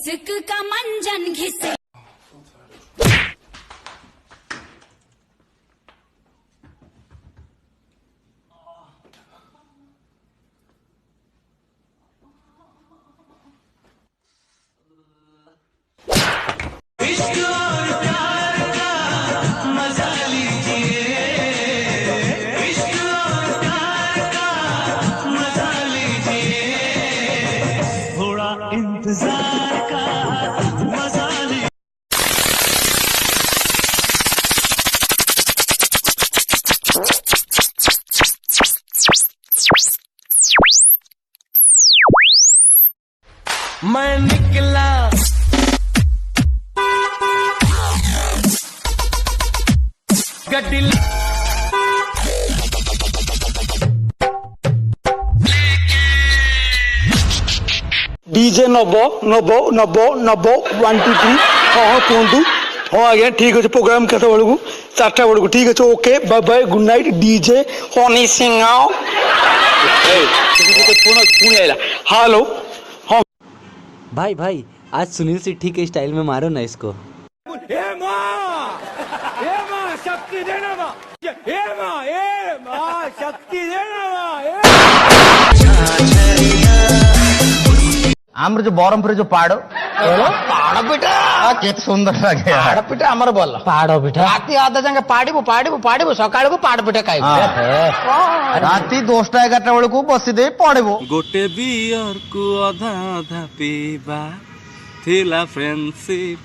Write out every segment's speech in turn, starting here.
इश्क का मंजन घिसे। इंतजार का मजा ली। मैं निकला गड्डी डीजे नब नब नब नब 1 2 3 हाँ कहतु हाँ आज्ञा ठीक अच्छे प्रोग्राम केत बेलू 4टा बेलू ठीक अच्छे okay bye bye good night DJ Honey Singh hello हाँ भाई भाई आज सुनील सेट्टी के स्टाइल में मारो ना इसको। शक्ति देना माँ, शक्ति देना आमर जो बरहमपुर जो पाड़ पाड़ पिठा केते सुंदर लगे पाड़ पिठा आमर बोल पाड़ पिठा राती आधा जंगे पाड़िबो पाड़िबो पाड़िबो सकाळ को पाड़ पिठा खाइबो राती 10टा 11टा बेल को बसी दे पड़िबो गोटे बियर को आधा आधा पीबा थिला फ्रेंडशिप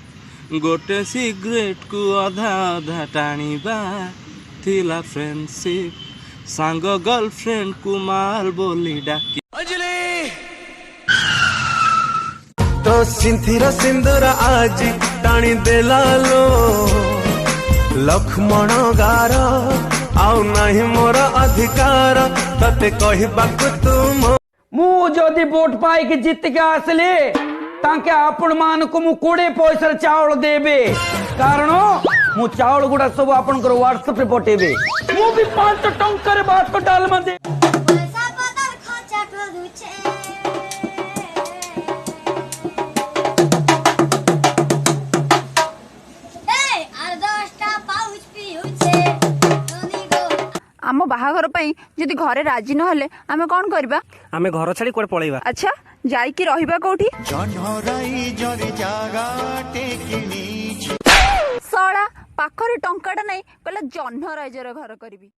गोटे सिगरेट को आधा आधा टाणीबा थिला फ्रेंडशिप सांग गर्लफ्रेंड को माल बोली डाकी तो सिंथिर सिंदूर आज टाणी देलालो लक्ष्मण गार आउ नहीं मोर अधिकार तते कहबाकु तुम मु जदि वोट पाई के जीत के आसले ताके आपण मान को मु 20 पैसा चावल देबे कारण मु चावल गुडा सब आपण को व्हाट्सएप रे पठेबे मु भी 5 टंका रे बात को डाल मा दे आम बाहाघर पई जदि घरे राजी न हले आमे कोन करबा आमे घर छाड़ी कोड पळेबा अच्छा जाई की रहिबा कोठी जनराई जरी जागा टेकिनी सळा पाखरे टंकाटा नै कहला जन्ह राइजर घर करबी।